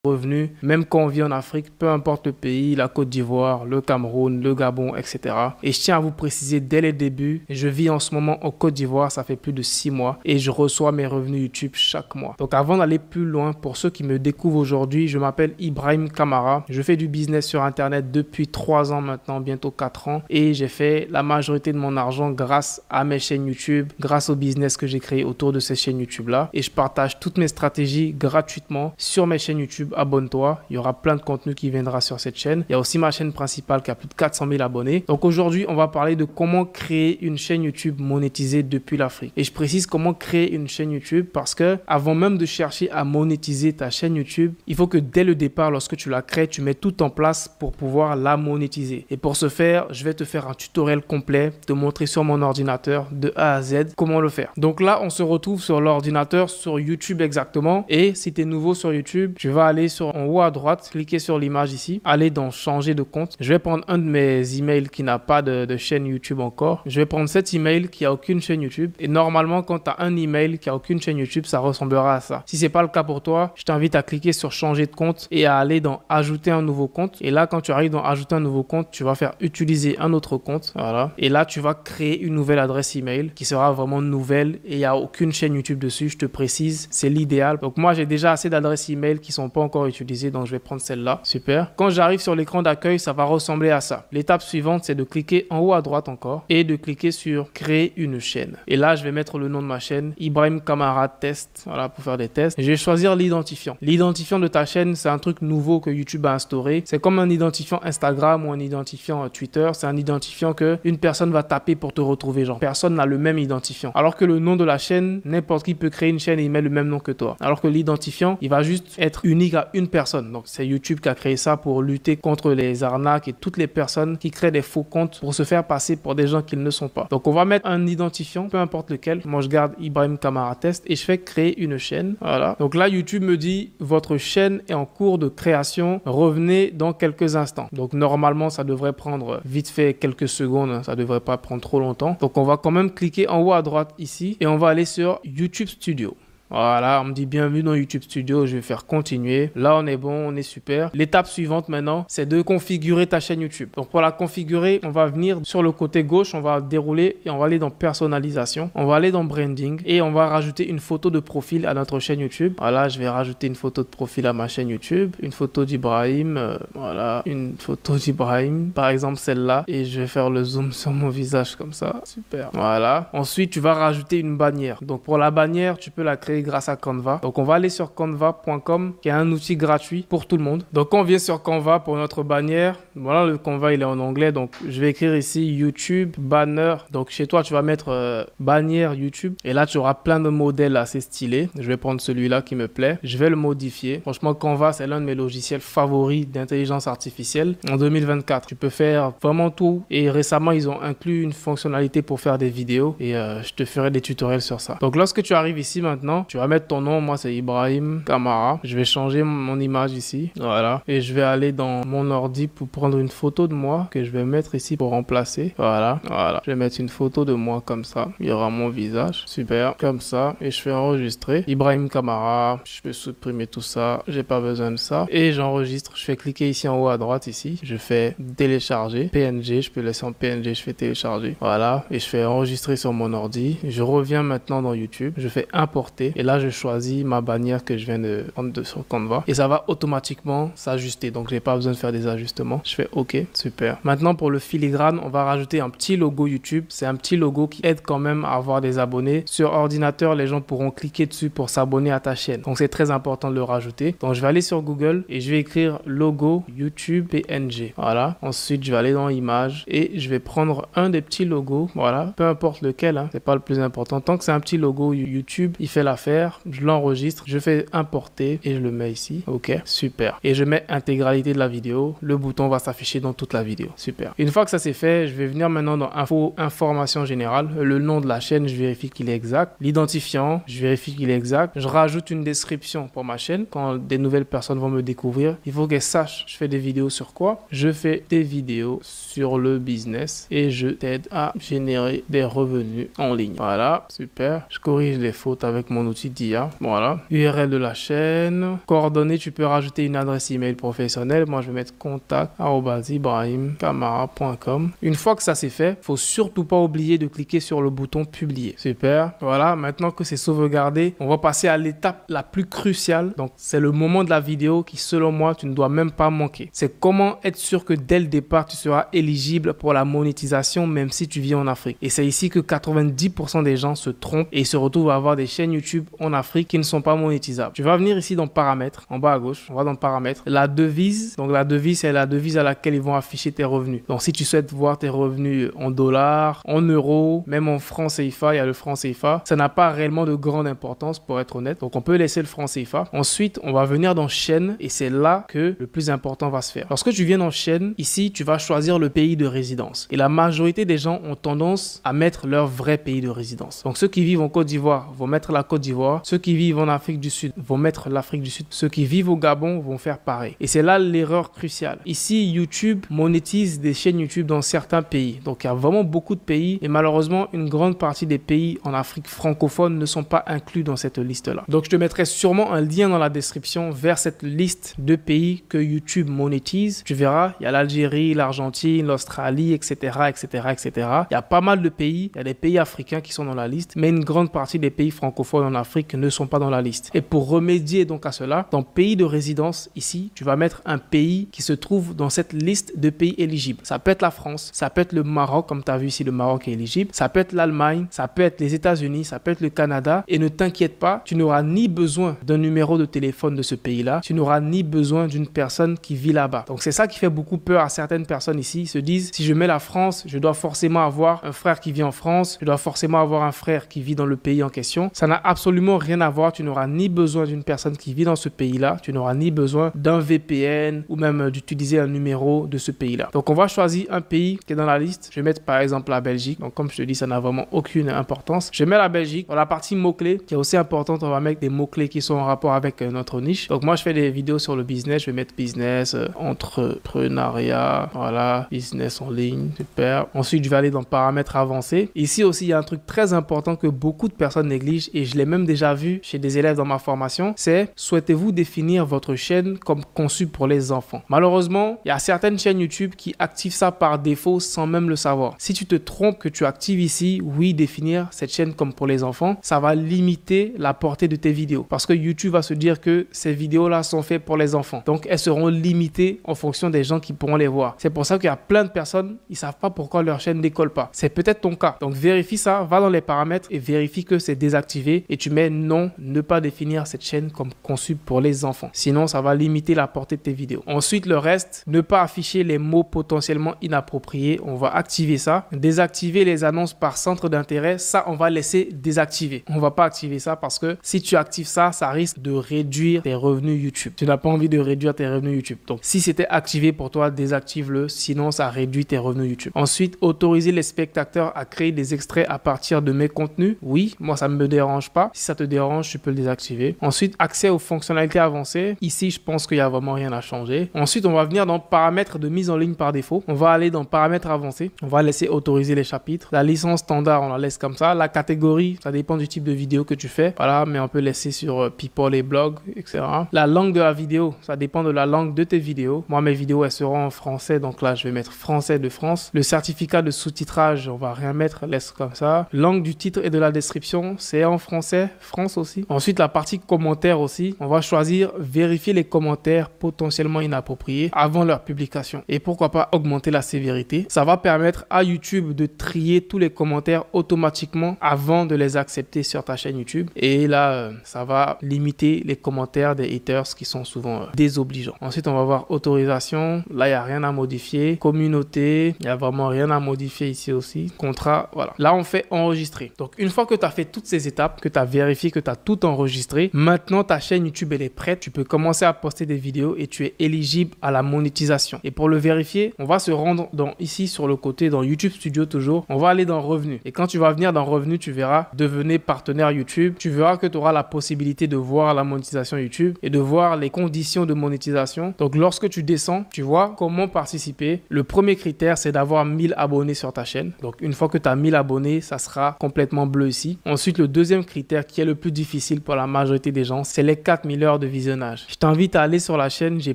revenus, même quand on vit en Afrique, peu importe le pays, la Côte d'Ivoire, le Cameroun, le Gabon, etc. Et je tiens à vous préciser dès le début, je vis en ce moment en Côte d'Ivoire, ça fait plus de 6 mois et je reçois mes revenus YouTube chaque mois. Donc avant d'aller plus loin, pour ceux qui me découvrent aujourd'hui, je m'appelle Ibrahim Kamara. Je fais du business sur Internet depuis 3 ans maintenant, bientôt 4 ans. Et j'ai fait la majorité de mon argent grâce à mes chaînes YouTube, grâce au business que j'ai créé autour de ces chaînes YouTube-là. Et je partage toutes mes stratégies gratuitement sur mes chaînes YouTube. Abonne-toi, il y aura plein de contenu qui viendra sur cette chaîne. Il y a aussi ma chaîne principale qui a plus de 400 000 abonnés. Donc aujourd'hui, on va parler de comment créer une chaîne YouTube monétisée depuis l'Afrique. Et je précise comment créer une chaîne YouTube parce que avant même de chercher à monétiser ta chaîne YouTube, il faut que dès le départ, lorsque tu la crées, tu mets tout en place pour pouvoir la monétiser. Et pour ce faire, je vais te faire un tutoriel complet, te montrer sur mon ordinateur de A à Z comment le faire. Donc là, on se retrouve sur l'ordinateur, sur YouTube exactement. Et si tu es nouveau sur YouTube, tu vas aller en haut à droite, cliquer sur l'image ici, aller dans changer de compte. Je vais prendre un de mes emails qui n'a pas de chaîne YouTube encore. Je vais prendre cet email qui a aucune chaîne YouTube. Et normalement, quand tu as un email qui a aucune chaîne YouTube, ça ressemblera à ça. Si c'est pas le cas pour toi, je t'invite à cliquer sur changer de compte et à aller dans ajouter un nouveau compte. Et là, quand tu arrives dans ajouter un nouveau compte, tu vas faire utiliser un autre compte. Voilà. Et là, tu vas créer une nouvelle adresse email qui sera vraiment nouvelle et il n'y a aucune chaîne YouTube dessus. Je te précise, c'est l'idéal. Donc moi, j'ai déjà assez d'adresses email qui sont pas encore utilisées, donc je vais prendre celle-là. Super. Quand j'arrive sur l'écran d'accueil, ça va ressembler à ça. L'étape suivante, c'est de cliquer en haut à droite encore et de cliquer sur créer une chaîne. Et là, je vais mettre le nom de ma chaîne, Ibrahim Kamara Test, voilà, pour faire des tests. Je vais choisir l'identifiant. L'identifiant de ta chaîne, c'est un truc nouveau que YouTube a instauré. C'est comme un identifiant Instagram ou un identifiant Twitter. C'est un identifiant que une personne va taper pour te retrouver. Genre, personne n'a le même identifiant. Alors que le nom de la chaîne, n'importe qui peut créer une chaîne et il met le même nom que toi. Alors que l'identifiant, il va juste être unique à une personne. Donc, c'est YouTube qui a créé ça pour lutter contre les arnaques et toutes les personnes qui créent des faux comptes pour se faire passer pour des gens qu'ils ne sont pas. Donc, on va mettre un identifiant, peu importe lequel. Moi, je garde Ibrahim Kamara Test et je fais créer une chaîne. Voilà. Donc là, YouTube me dit, votre chaîne est en cours de création. Revenez dans quelques instants. Donc, normalement, ça devrait prendre vite fait quelques secondes. Ça devrait pas prendre trop longtemps. Donc, on va quand même cliquer en haut à droite ici et on va aller sur YouTube Studio. Voilà, on me dit bienvenue dans YouTube Studio, je vais faire continuer. Là, on est bon, on est super. L'étape suivante maintenant, c'est de configurer ta chaîne YouTube. Donc, pour la configurer, on va venir sur le côté gauche, on va dérouler et on va aller dans personnalisation. On va aller dans branding et on va rajouter une photo de profil à notre chaîne YouTube. Voilà, je vais rajouter une photo de profil à ma chaîne YouTube. Une photo d'Ibrahim, voilà, une photo d'Ibrahim, par exemple celle-là. Et je vais faire le zoom sur mon visage comme ça. Super. Voilà. Ensuite, tu vas rajouter une bannière. Donc, pour la bannière, tu peux la créer grâce à Canva. Donc, on va aller sur canva.com qui est un outil gratuit pour tout le monde. Donc, on vient sur Canva pour notre bannière. Voilà, le Canva, il est en anglais. Donc, je vais écrire ici YouTube banner. Donc, chez toi, tu vas mettre bannière YouTube. Et là, tu auras plein de modèles assez stylés. Je vais prendre celui-là qui me plaît. Je vais le modifier. Franchement, Canva, c'est l'un de mes logiciels favoris d'intelligence artificielle. En 2024, tu peux faire vraiment tout. Et récemment, ils ont inclus une fonctionnalité pour faire des vidéos. Et je te ferai des tutoriels sur ça. Donc, lorsque tu arrives ici maintenant, tu vas mettre ton nom, moi c'est Ibrahim Kamara. Je vais changer mon image ici, voilà. Et je vais aller dans mon ordi pour prendre une photo de moi que je vais mettre ici pour remplacer. Voilà, voilà. Je vais mettre une photo de moi comme ça. Il y aura mon visage, super, comme ça. Et je fais enregistrer. Ibrahim Kamara, je peux supprimer tout ça. J'ai pas besoin de ça. Et j'enregistre. Je fais cliquer ici en haut à droite ici. Je fais télécharger. PNG, je peux laisser en PNG, je fais télécharger. Voilà. Et je fais enregistrer sur mon ordi. Je reviens maintenant dans YouTube. Je fais importer. Et là, je choisis ma bannière que je viens de prendre sur Canva. Et ça va automatiquement s'ajuster. Donc, j'ai pas besoin de faire des ajustements. Je fais OK. Super. Maintenant, pour le filigrane, on va rajouter un petit logo YouTube. C'est un petit logo qui aide quand même à avoir des abonnés. Sur ordinateur, les gens pourront cliquer dessus pour s'abonner à ta chaîne. Donc, c'est très important de le rajouter. Donc, je vais aller sur Google et je vais écrire logo YouTube PNG. Voilà. Ensuite, je vais aller dans images et je vais prendre un des petits logos. Voilà. Peu importe lequel, hein. C'est pas le plus important. Tant que c'est un petit logo YouTube, il fait l'affaire. Je l'enregistre, je fais importer et je le mets ici. Ok, super. Et je mets intégralité de la vidéo. Le bouton va s'afficher dans toute la vidéo. Super. Une fois que ça c'est fait, je vais venir maintenant dans info, information générale. Le nom de la chaîne, je vérifie qu'il est exact. L'identifiant, je vérifie qu'il est exact. Je rajoute une description pour ma chaîne. Quand des nouvelles personnes vont me découvrir, il faut qu'elles sachent je fais des vidéos sur quoi. Je fais des vidéos sur le business et je t'aide à générer des revenus en ligne. Voilà, super. Je corrige les fautes avec mon outil l'habitude d'IA. Voilà. URL de la chaîne. Coordonnées, tu peux rajouter une adresse email professionnelle. Moi, je vais mettre contact@ibrahimkamara.com. Une fois que ça c'est fait, faut surtout pas oublier de cliquer sur le bouton publier. Super. Voilà. Maintenant que c'est sauvegardé, on va passer à l'étape la plus cruciale. Donc, c'est le moment de la vidéo qui, selon moi, tu ne dois même pas manquer. C'est comment être sûr que dès le départ, tu seras éligible pour la monétisation, même si tu vis en Afrique. Et c'est ici que 90% des gens se trompent et se retrouvent à avoir des chaînes YouTube en Afrique qui ne sont pas monétisables. Tu vas venir ici dans paramètres, en bas à gauche, on va dans paramètres. La devise, donc la devise, c'est la devise à laquelle ils vont afficher tes revenus. Donc si tu souhaites voir tes revenus en dollars, en euros, même en francs CFA, il y a le franc CFA. Ça n'a pas réellement de grande importance pour être honnête. Donc on peut laisser le franc CFA. Ensuite, on va venir dans chaîne et c'est là que le plus important va se faire. Lorsque tu viens dans chaîne, ici, tu vas choisir le pays de résidence. Et la majorité des gens ont tendance à mettre leur vrai pays de résidence. Donc ceux qui vivent en Côte d'Ivoire vont mettre la Côte d'Ivoire. Ceux qui vivent en Afrique du Sud vont mettre l'Afrique du Sud. Ceux qui vivent au Gabon vont faire pareil. Et c'est là l'erreur cruciale. Ici, YouTube monétise des chaînes YouTube dans certains pays. Donc il y a vraiment beaucoup de pays et malheureusement, une grande partie des pays en Afrique francophone ne sont pas inclus dans cette liste-là. Donc je te mettrai sûrement un lien dans la description vers cette liste de pays que YouTube monétise. Tu verras, il y a l'Algérie, l'Argentine, l'Australie, etc., etc., etc. Il y a pas mal de pays, il y a des pays africains qui sont dans la liste, mais une grande partie des pays francophones en Afrique ne sont pas dans la liste. Et pour remédier donc à cela, dans pays de résidence, ici, tu vas mettre un pays qui se trouve dans cette liste de pays éligibles. Ça peut être la France, ça peut être le Maroc, comme tu as vu ici, le Maroc est éligible, ça peut être l'Allemagne, ça peut être les États-Unis, ça peut être le Canada. Et ne t'inquiète pas, tu n'auras ni besoin d'un numéro de téléphone de ce pays-là, tu n'auras ni besoin d'une personne qui vit là-bas. Donc c'est ça qui fait beaucoup peur à certaines personnes ici. Ils se disent, si je mets la France, je dois forcément avoir un frère qui vit en France, je dois forcément avoir un frère qui vit dans le pays en question. Ça n'a absolument rien à voir. Tu n'auras ni besoin d'une personne qui vit dans ce pays-là, tu n'auras ni besoin d'un VPN ou même d'utiliser un numéro de ce pays-là. Donc on va choisir un pays qui est dans la liste. Je vais mettre par exemple la Belgique. Donc comme je te dis, ça n'a vraiment aucune importance. Je mets la Belgique. Dans la partie mots-clés qui est aussi importante, on va mettre des mots-clés qui sont en rapport avec notre niche. Donc moi je fais des vidéos sur le business. Je vais mettre business, entrepreneuriat, voilà, business en ligne, super. Ensuite je vais aller dans paramètres avancés. Ici aussi il y a un truc très important que beaucoup de personnes négligent et je l'ai même déjà vu chez des élèves dans ma formation, c'est souhaitez-vous définir votre chaîne comme conçue pour les enfants. Malheureusement, il y a certaines chaînes YouTube qui activent ça par défaut sans même le savoir. Si tu te trompes que tu actives ici, oui, définir cette chaîne comme pour les enfants, ça va limiter la portée de tes vidéos parce que YouTube va se dire que ces vidéos-là sont faites pour les enfants. Donc, elles seront limitées en fonction des gens qui pourront les voir. C'est pour ça qu'il y a plein de personnes, ils savent pas pourquoi leur chaîne décolle pas. C'est peut-être ton cas. Donc, vérifie ça, va dans les paramètres et vérifie que c'est désactivé et tu mets non, ne pas définir cette chaîne comme conçue pour les enfants. Sinon, ça va limiter la portée de tes vidéos. Ensuite, le reste, ne pas afficher les mots potentiellement inappropriés. On va activer ça. Désactiver les annonces par centre d'intérêt. Ça, on va laisser désactiver. On va pas activer ça parce que si tu actives ça, ça risque de réduire tes revenus YouTube. Tu n'as pas envie de réduire tes revenus YouTube. Donc, si c'était activé pour toi, désactive-le. Sinon, ça réduit tes revenus YouTube. Ensuite, autoriser les spectateurs à créer des extraits à partir de mes contenus. Oui, moi, ça ne me dérange pas. Si ça te dérange, tu peux le désactiver. Ensuite, accès aux fonctionnalités avancées. Ici, je pense qu'il n'y a vraiment rien à changer. Ensuite, on va venir dans paramètres de mise en ligne par défaut. On va aller dans paramètres avancés. On va laisser autoriser les chapitres. La licence standard, on la laisse comme ça. La catégorie, ça dépend du type de vidéo que tu fais. Voilà, mais on peut laisser sur People et Blog, etc. La langue de la vidéo, ça dépend de la langue de tes vidéos. Moi, mes vidéos, elles seront en français. Donc là, je vais mettre français de France. Le certificat de sous-titrage, on va rien mettre, laisse comme ça. Langue du titre et de la description, c'est en français, France aussi. Ensuite, la partie commentaires aussi. On va choisir vérifier les commentaires potentiellement inappropriés avant leur publication. Et pourquoi pas augmenter la sévérité. Ça va permettre à YouTube de trier tous les commentaires automatiquement avant de les accepter sur ta chaîne YouTube. Et là, ça va limiter les commentaires des haters qui sont souvent désobligeants. Ensuite, on va voir autorisation. Là, il n'y a rien à modifier. Communauté, il n'y a vraiment rien à modifier ici aussi. Contrat, voilà. Là, on fait enregistrer. Donc, une fois que tu as fait toutes ces étapes, que tu as vérifié que tu as tout enregistré, maintenant, ta chaîne YouTube, elle est prête. Tu peux commencer à poster des vidéos et tu es éligible à la monétisation. Et pour le vérifier, on va se rendre ici sur le côté, dans YouTube Studio toujours. On va aller dans Revenus. Et quand tu vas venir dans Revenus, tu verras devenez partenaire YouTube. Tu verras que tu auras la possibilité de voir la monétisation YouTube et de voir les conditions de monétisation. Donc, lorsque tu descends, tu vois comment participer. Le premier critère, c'est d'avoir 1000 abonnés sur ta chaîne. Donc, une fois que tu as 1000 abonnés, ça sera complètement bleu ici. Ensuite, le deuxième critère critère qui est le plus difficile pour la majorité des gens, c'est les 4000 heures de visionnage. Je t'invite à aller sur la chaîne, j'ai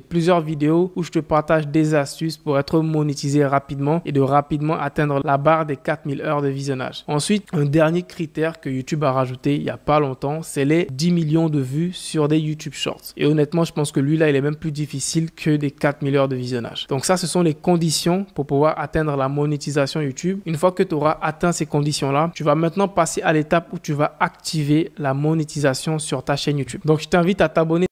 plusieurs vidéos où je te partage des astuces pour être monétisé rapidement et de rapidement atteindre la barre des 4000 heures de visionnage. Ensuite, un dernier critère que YouTube a rajouté il n'y a pas longtemps, c'est les 10 millions de vues sur des YouTube Shorts. Et honnêtement, je pense que lui là, il est même plus difficile que des 4000 heures de visionnage. Donc ça, ce sont les conditions pour pouvoir atteindre la monétisation YouTube. Une fois que tu auras atteint ces conditions-là, tu vas maintenant passer à l'étape où tu vas activer la monétisation sur ta chaîne YouTube. Donc je t'invite à t'abonner